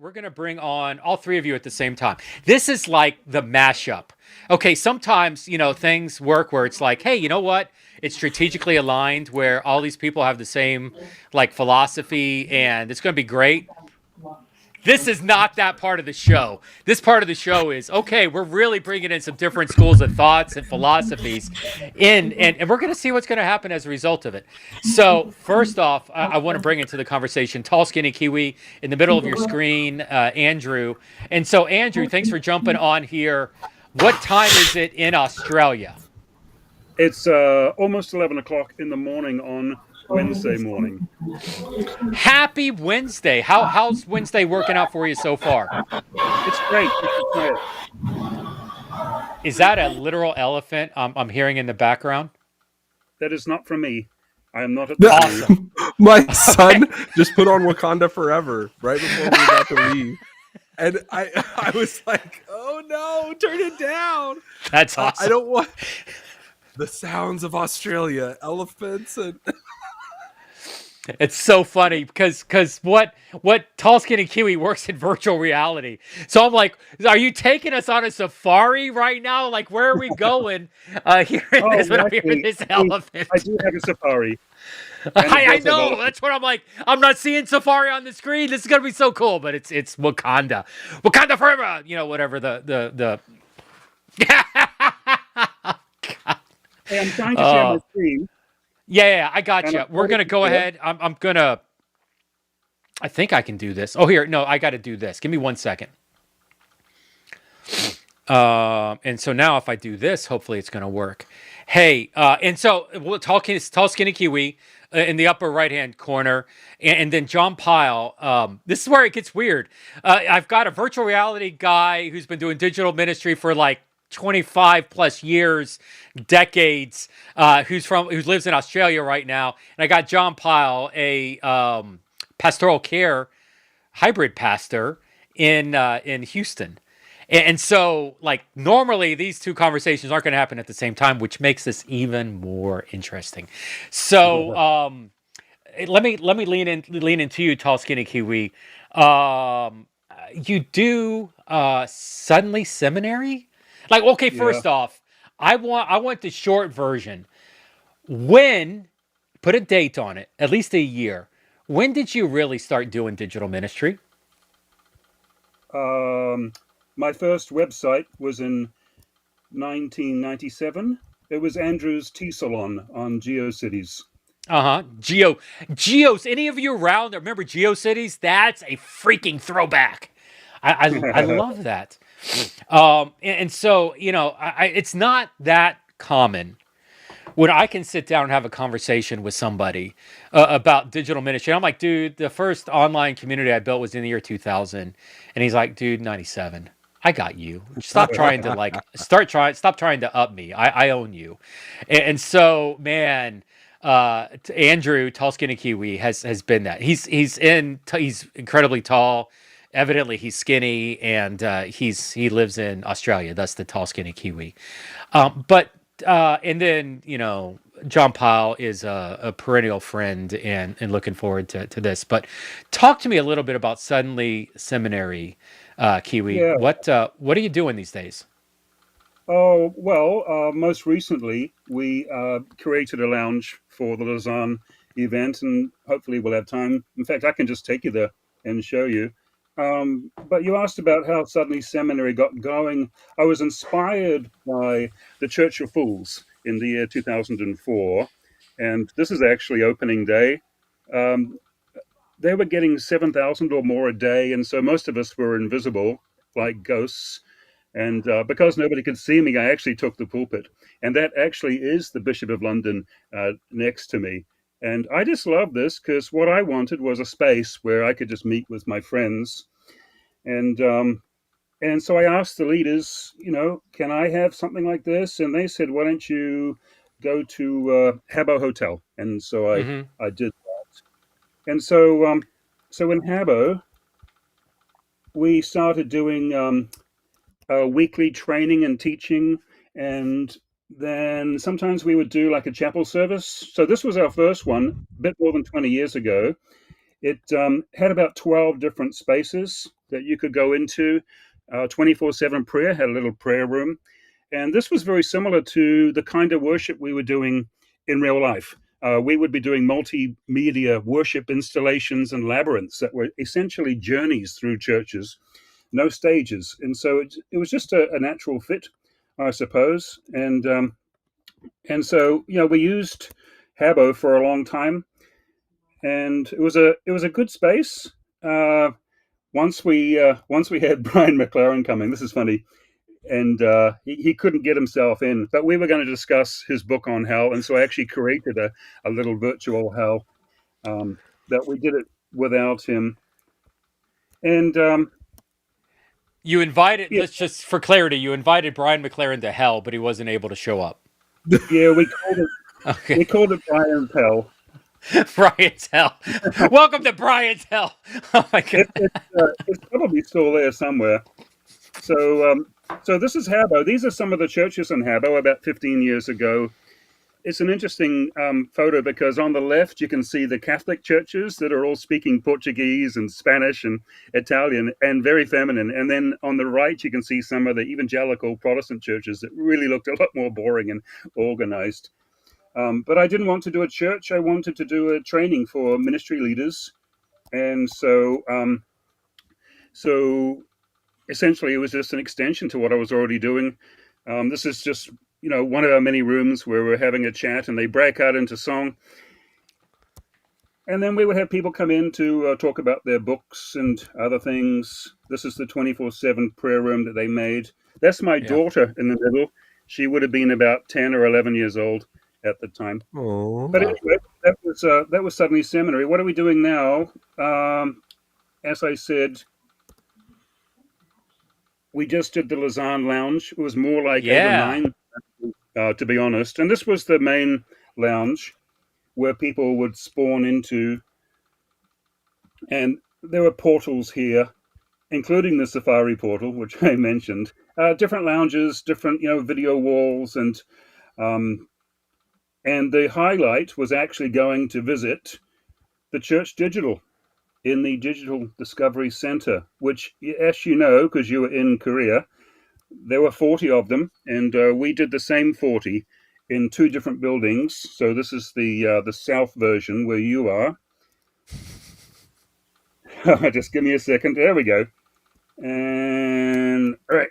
we're gonna bring on all three of you at the same time. This is like the mashup. Okay, sometimes things work where it's like, hey, you know what? It's strategically aligned where all these people have the same like philosophy, and it's gonna be great. This is not that part of the show. This part of the show is, okay, we're really bringing in some different schools of thoughts and philosophies and we're going to see what's going to happen as a result of it. So first off, I want to bring into the conversation Tall Skinny Kiwi in the middle of your screen, Andrew. And so Andrew, thanks for jumping on here. What time is it in Australia? It's almost 11 o'clock in the morning on Wednesday morning. Happy Wednesday. How's Wednesday working out for you so far? It's great. You should try it. Is that a literal elephant I'm hearing in the background? That is not from me. I am not at the zoo. Awesome. My son just put on Wakanda Forever right before we were about to leave. And I was like, oh no, turn it down. That's awesome. I don't want the sounds of Australia, elephants and It's so funny because what Tall Skinny Kiwi works in virtual reality. So I'm like, are you taking us on a safari right now? Like, where are we going? Hearing this when I'm hearing this elephant. I do have a safari. I know. That's what I'm like. I'm not seeing safari on the screen. This is gonna be so cool, but it's Wakanda. Wakanda forever. Whatever the Hey, I'm trying to share my screen. Yeah, I got you. We're gonna go ahead. I'm gonna. I think I can do this. Oh, here, no, I got to do this. Give me 1 second. And so now, if I do this, hopefully it's gonna work. Hey, and so Tall Skinny Kiwi in the upper right hand corner, and then John Pyle. This is where it gets weird. I've got a virtual reality guy who's been doing digital ministry for like 25 plus years, decades, who lives in Australia right now. And I got John Pyle, a pastoral care hybrid pastor in Houston. And so, like, normally these two conversations aren't going to happen at the same time, which makes this even more interesting. So, let me lean into you, Tall Skinny Kiwi. You do suddenly seminary? Like, okay, first off, I want the short version. When, put a date on it, at least a year. When did you really start doing digital ministry? My first website was in 1997. It was Andrew's Tea Salon on GeoCities. Geos. Any of you around there remember GeoCities? That's a freaking throwback. I love that. And so, it's not that common when I can sit down and have a conversation with somebody about digital ministry. I'm like, dude, the first online community I built was in the year 2000. And he's like, dude, 97. I got you. Stop trying to stop trying to up me. I own you. And so, man, Andrew, Tall Skinny Kiwi has been that. He's incredibly tall. Evidently, he's skinny, and he lives in Australia. That's the Tall Skinny Kiwi. And then John Pyle is a perennial friend, and looking forward to this. But talk to me a little bit about Suddenly Seminary, Kiwi. Yeah. What are you doing these days? Oh, well, most recently we created a lounge for the Lausanne event, and hopefully we'll have time. In fact, I can just take you there and show you. But you asked about how Suddenly Seminary got going. I was inspired by the Church of Fools in the year 2004, and this is actually opening day. They were getting 7,000 or more a day, and so most of us were invisible, like ghosts. And because nobody could see me, I actually took the pulpit. And that actually is the Bishop of London next to me. And I just love this because what I wanted was a space where I could just meet with my friends. And so I asked the leaders, can I have something like this? And they said, why don't you go to Habbo Hotel? And so I did that. And so in Habbo, we started doing weekly training and teaching. And then sometimes we would do like a chapel service. So this was our first one, a bit more than 20 years ago. It had about 12 different spaces that you could go into. 24/7 prayer, had a little prayer room. And this was very similar to the kind of worship we were doing in real life. We would be doing multimedia worship installations and labyrinths that were essentially journeys through churches, no stages. And so it was just a natural fit, I suppose. And so, we used Habbo for a long time, and it was a good space. Once we had Brian McLaren coming, this is funny, and he couldn't get himself in, but we were going to discuss his book on hell, and so I actually created a little virtual hell, that we did it without him. And You invited, yeah, let's just for clarity, you invited Brian McLaren to hell, but he wasn't able to show up. yeah, we called it Brian's hell. Brian's hell. Welcome to Brian's hell. Oh my god. It's probably still there somewhere. So this is Habbo. These are some of the churches in Habbo about 15 years ago. It's an interesting photo because on the left you can see the Catholic churches that are all speaking Portuguese and Spanish and Italian and very feminine. And then on the right you can see some of the evangelical Protestant churches that really looked a lot more boring and organized. But I didn't want to do a church. I wanted to do a training for ministry leaders. And so essentially it was just an extension to what I was already doing. This is just one of our many rooms where we're having a chat, and they break out into song. And then we would have people come in to talk about their books and other things. This is the 24/7 prayer room that they made. That's my daughter in the middle. She would have been about 10 or 11 years old at the time. Oh, But anyway, that was suddenly seminary. What are we doing now? As I said, we just did the Lausanne Lounge. It was more like 8 or 9, to be honest. And this was the main lounge where people would spawn into. And there were portals here, including the Safari portal, which I mentioned. Different lounges, different video walls, and the highlight was actually going to visit the Church.digital in the Digital Discovery Center, which, as you know, because you were in Korea, there were 40 of them, and we did the same 40 in 2 different buildings. So this is the south version where you are. Just give me a second. There we go. And all right.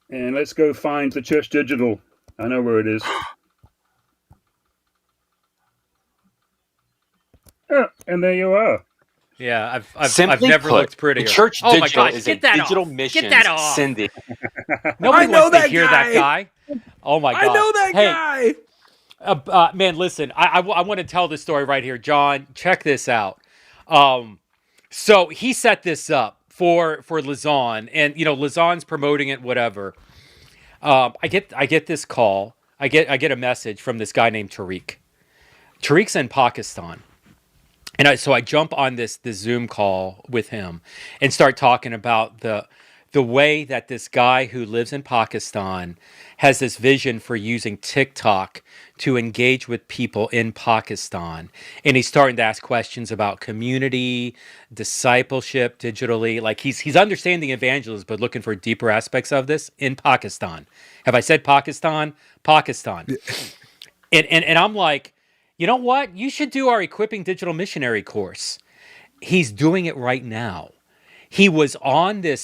And let's go find the Church.digital. I know where it is. Oh, and there you are. Yeah, I've Simply never put, looked prettier. The Church Oh my Digital gosh, is get a that digital off. mission Get that off. sending. Nobody I know wants to that hear that guy. Oh my god. I know that Hey, guy. man, listen, I want to tell this story right here. John, check this out. So he set this up for Lausanne, and Lausanne's promoting it, whatever. I get this call. I get a message from this guy named Tariq. Tariq's in Pakistan. And so I jump on this Zoom call with him and start talking about the way that this guy who lives in Pakistan has this vision for using TikTok to engage with people in Pakistan. And he's starting to ask questions about community, discipleship, digitally. Like he's understanding evangelism, but looking for deeper aspects of this in Pakistan. Have I said Pakistan? Pakistan. And I'm like, you know what? You should do our Equipping Digital Missionary course. He's doing it right now. He was on the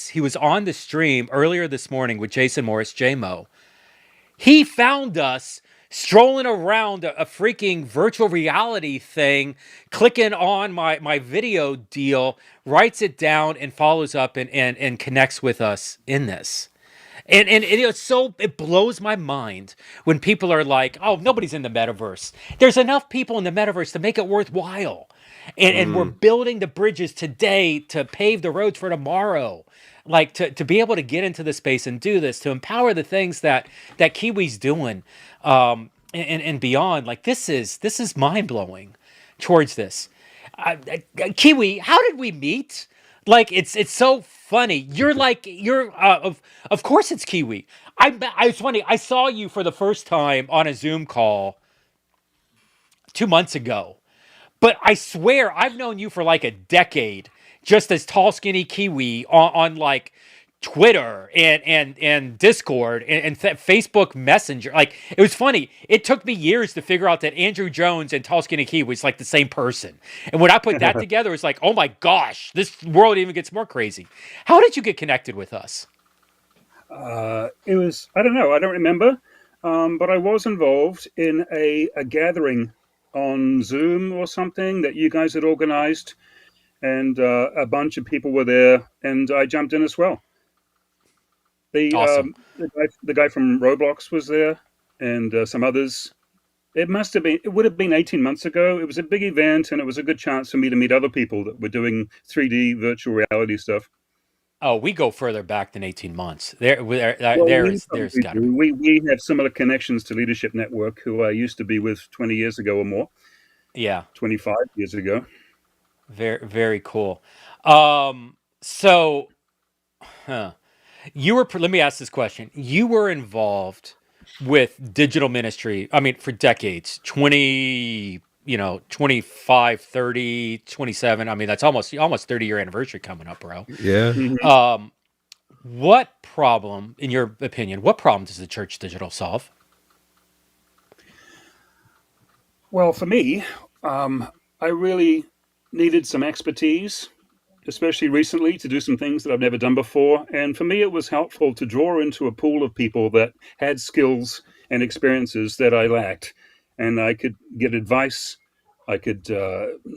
stream earlier this morning with Jason Morris, JMO. He found us strolling around a freaking virtual reality thing, clicking on my video deal, writes it down, and follows up and connects with us in this. And it blows my mind when people are like, oh, nobody's in the metaverse. There's enough people in the metaverse to make it worthwhile. And we're building the bridges today to pave the roads for tomorrow. Like to be able to get into the space and do this, to empower the things that Kiwi's doing, and beyond. Like this is mind blowing towards this. Kiwi, how did we meet? Like it's so funny. You're of course it's Kiwi. It's funny. I saw you for the first time on a Zoom call 2 months ago. But I swear, I've known you for like a decade, just as tall, skinny Kiwi on like Twitter and Discord and Facebook Messenger. Like, it was funny. It took me years to figure out that Andrew Jones and tall, skinny Kiwi was like the same person. And when I put that together, it's like, oh my gosh, this world even gets more crazy. How did you get connected with us? It was, I don't know, I don't remember, but I was involved in a gathering on Zoom or something that you guys had organized, and a bunch of people were there, and I jumped in as well. Awesome. The guy from Roblox was there, and some others. It would have been 18 months ago. It was a big event, and it was a good chance for me to meet other people that were doing 3D virtual reality stuff. Oh, we go further back than 18 months. Well, we There's probably got to be. do. We have similar connections to Leadership Network, who I used to be with 20 years ago or more, Yeah, 25 years ago. very, very cool. So, huh. Let me ask this question. You were involved with digital ministry, I mean, for decades, 20, 25, 30, 27. I mean, that's almost 30-year anniversary coming up, bro. Yeah. Hmm. Um, what problem, in your opinion, what problem does the church digital solve? Well, for me, I really needed some expertise, especially recently, to do some things that I've never done before. And for me, it was helpful to draw into a pool of people that had skills and experiences that I lacked. And I could get advice. I could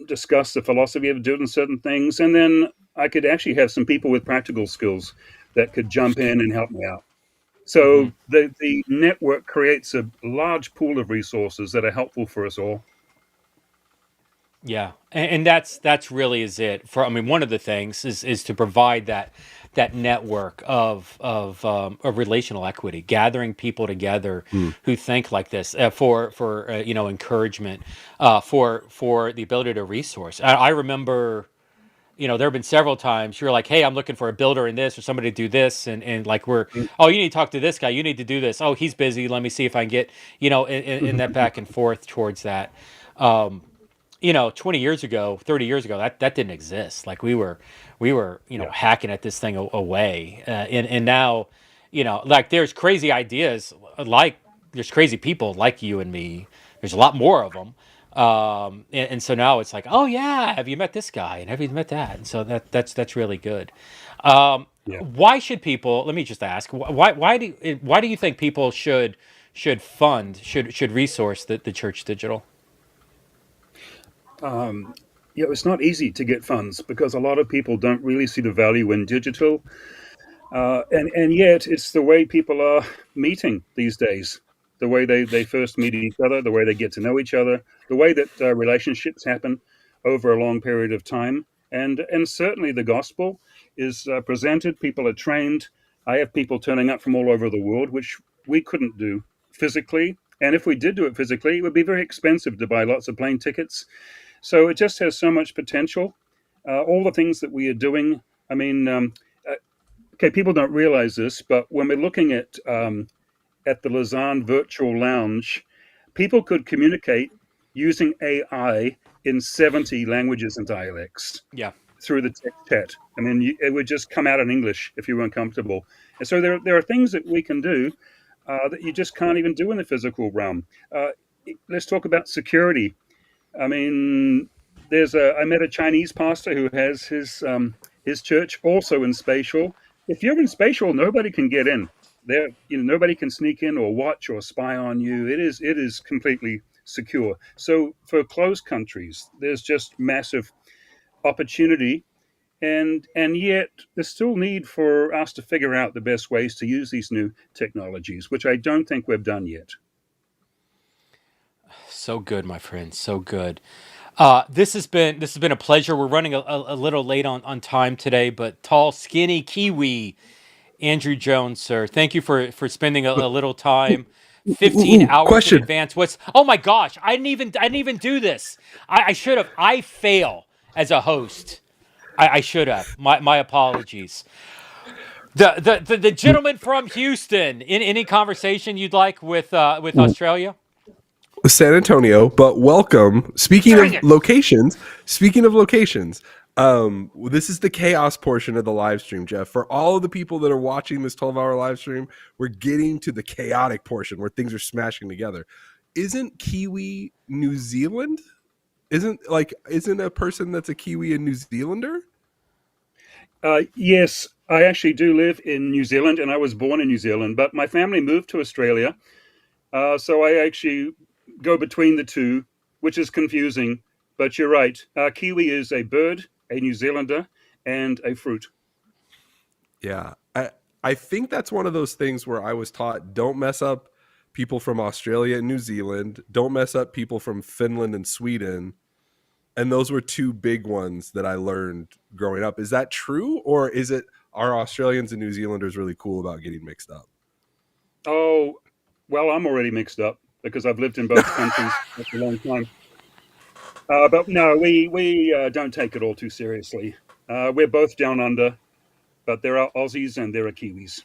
discuss the philosophy of doing certain things. And then I could actually have some people with practical skills that could jump in and help me out. Hmm. So the network creates a large pool of resources that are helpful for us all. Yeah, and that's really is it. For I mean, one of the things is to provide that network of relational equity, gathering people together Hmm. who think like this for encouragement, for the ability to resource. I remember, there have been several times you're like, hey, I'm looking for a builder in this or somebody to do this, and like oh, you need to talk to this guy, you need to do this. Oh, he's busy. Let me see if I can get in that back and forth towards that. Um, 20 years ago, 30 years ago, that didn't exist. Like we were, Yeah. hacking at this thing away. And now, like there's crazy ideas, like there's crazy people like you and me. There's a lot more of them. And so now it's like, oh yeah, have you met this guy? And have you met that? And so that's really good. Um, Yeah. why should people, let me just ask, why do you think people should resource the church digital? Um, yeah, it's not easy to get funds because a lot of people don't really see the value in digital. And yet, it's the way people are meeting these days, the way they first meet each other, the way they get to know each other, the way that relationships happen over a long period of time. And certainly the gospel is presented, people are trained. I have people turning up from all over the world, which we couldn't do physically. And if we did do it physically, it would be very expensive to buy lots of plane tickets. So it just has so much potential. All the things that we are doing, I mean, uh, okay, people don't realize this, but when we're looking at the Lausanne Virtual Lounge, people could communicate using AI in 70 languages and dialects Yeah. through the text chat. I mean, it would just come out in English if you weren't comfortable. And so there are things that we can do that you just can't even do in the physical realm. Uh, let's talk about security. I mean, I met a Chinese pastor who has his church also in spatial. If you're in spatial, nobody can get in. There, nobody can sneak in or watch or spy on you. It is completely secure. So for closed countries, there's just massive opportunity, and yet there's still need for us to figure out the best ways to use these new technologies, which I don't think we've done yet. So good, my friend. So good. This has been a pleasure. We're running a little late on time today, but tall, skinny Kiwi, Andrew Jones, sir. Thank you for spending a little time. 15 hours in Question. advance. Oh my gosh, I didn't even do this. I should have. I fail as a host. I should have. My apologies. The gentleman from Houston. In any conversation you'd like with Australia? San Antonio, but welcome. Speaking Dang of it. locations, this is the chaos portion of the live stream, Jeff. For all of the people that are watching this 12-hour live stream, we're getting to the chaotic portion where things are smashing together. Isn't Kiwi New Zealand? Isn't a person that's a Kiwi a New Zealander? Yes, I actually do live in New Zealand, and I was born in New Zealand, but my family moved to Australia. So I actually go between the two, which is confusing. But you're right. Kiwi is a bird, a New Zealander, and a fruit. Yeah. I think that's one of those things where I was taught don't mess up people from Australia and New Zealand, don't mess up people from Finland and Sweden. And those were two big ones that I learned growing up. Is that true, or are Australians and New Zealanders really cool about getting mixed up? Oh, well, I'm already mixed up because I've lived in both countries for a long time. But no, we don't take it all too seriously. We're both down under, but there are Aussies and there are Kiwis.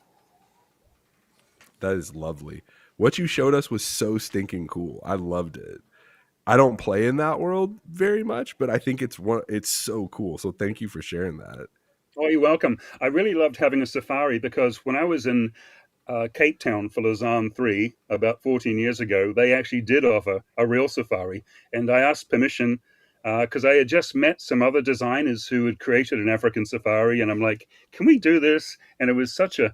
That is lovely. What you showed us was so stinking cool. I loved it. I don't play in that world very much, but I think it's so cool. So thank you for sharing that. Oh, you're welcome. I really loved having a safari because when I was in Cape Town for Lausanne 3 about 14 years ago, they actually did offer a real safari. And I asked permission because I had just met some other designers who had created an African safari. And I'm like, can we do this? And it was such a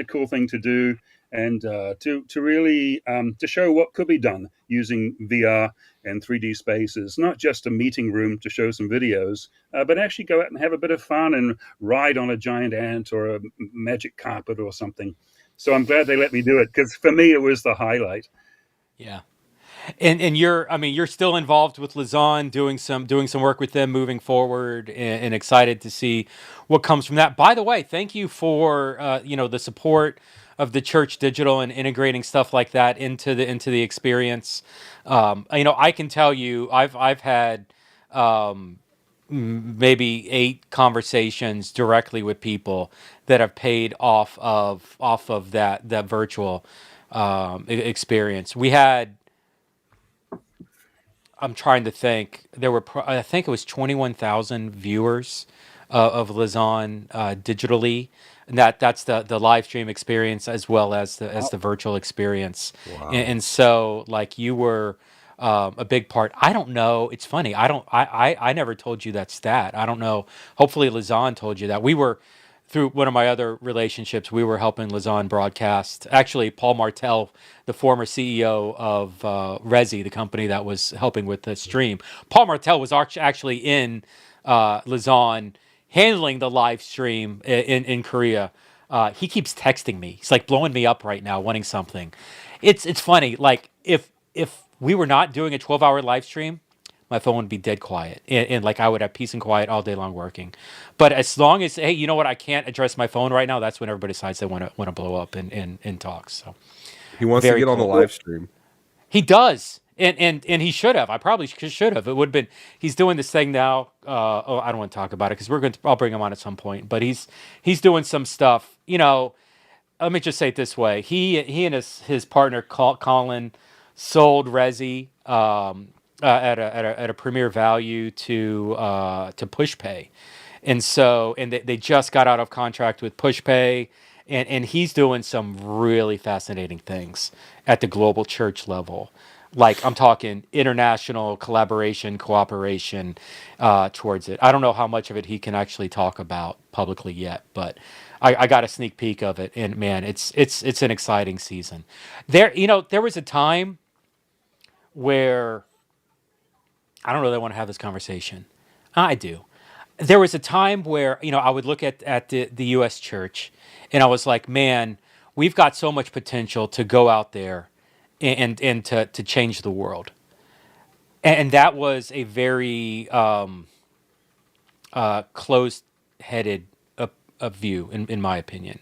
cool thing to do. And to really to show what could be done using VR and 3D spaces, not just a meeting room to show some videos, but actually go out and have a bit of fun and ride on a giant ant or a magic carpet or something. So I'm glad they let me do it because for me it was the highlight. Yeah. And you're still involved with Lausanne, doing some work with them moving forward, and excited to see what comes from that. By the way, thank you for the support of the Church Digital and integrating stuff like that into the experience. I can tell you, I've had maybe 8 conversations directly with people that have paid off of that virtual experience. We had, I'm trying to think. There were, I think it was 21,000 viewers of Lausanne digitally, and that's the live stream experience as well as the virtual experience. And, Wow. and so, like, you were a big part. I don't know. It's funny. I never told you that stat. I don't know. Hopefully, Lausanne told you that. We were, through one of my other relationships, we were helping Lausanne broadcast. Actually, Paul Martel, the former CEO of Resi, the company that was helping with the stream, Paul Martel was actually in Lausanne handling the live stream in Korea. He keeps texting me. He's like blowing me up right now, wanting something. It's funny. Like if we were not doing a 12-hour live stream, my phone would be dead quiet, and like I would have peace and quiet all day long working. But as long as, hey, you know what, I can't address my phone right now, that's when everybody decides they want to blow up and talk. So He wants to very get on the cool. live stream. He does, and he should have. I probably should have. It would have been. He's doing this thing now. I don't want to talk about it because we're going to. I'll bring him on at some point. But he's doing some stuff. Let me just say it this way. He and his partner Colin sold Resi at a premier value to PushPay, and they just got out of contract with PushPay, and he's doing some really fascinating things at the global church level. Like, I'm talking international collaboration, cooperation towards it. I don't know how much of it he can actually talk about publicly yet, but I got a sneak peek of it, and man, it's an exciting season. There was a time where I don't really want to have this conversation. I do. There was a time where I would look at the U.S. church, and I was like, man, we've got so much potential to go out there and to change the world. And that was a very closed-headed a view, in my opinion.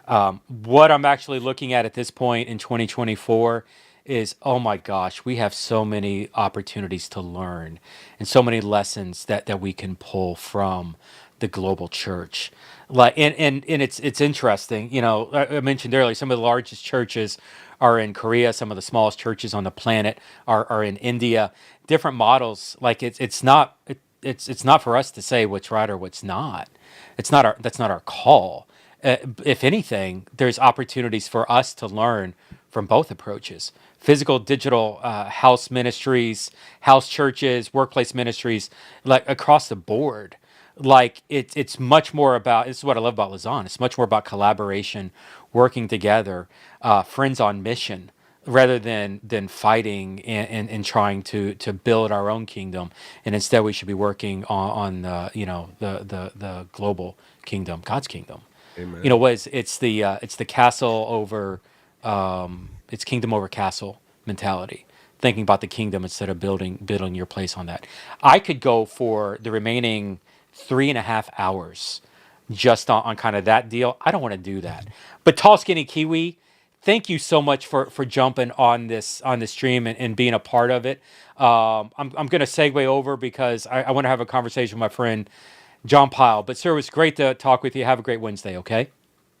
What I'm actually looking at this point in 2024 is, oh my gosh, we have so many opportunities to learn and so many lessons that we can pull from the global church. Like, and it's interesting. You know, I mentioned earlier some of the largest churches are in Korea. Some of the smallest churches on the planet are in India. Different models. Like it's not it's not for us to say what's right or what's not. It's not our That's not our call. If anything, there's opportunities for us to learn from both approaches: physical, digital, house ministries, house churches, workplace ministries, like across the board. Like it's much more about, this is what I love about Lausanne. It's much more about collaboration, working together, friends on mission, rather than fighting and trying to build our own kingdom. And instead, we should be working on the global kingdom, God's kingdom. You know, Amen. was it's the castle over, it's kingdom over castle mentality. Thinking about the kingdom instead of building your place on that. I could go for the remaining 3.5 hours just on kind of that deal. I don't want to do that. But Tall Skinny Kiwi, thank you so much for jumping on this stream and being a part of it. I'm going to segue over because I want to have a conversation with my friend John Pyle. But sir, it was great to talk with you. Have a great Wednesday. Okay.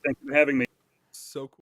Thank you for having me. So cool.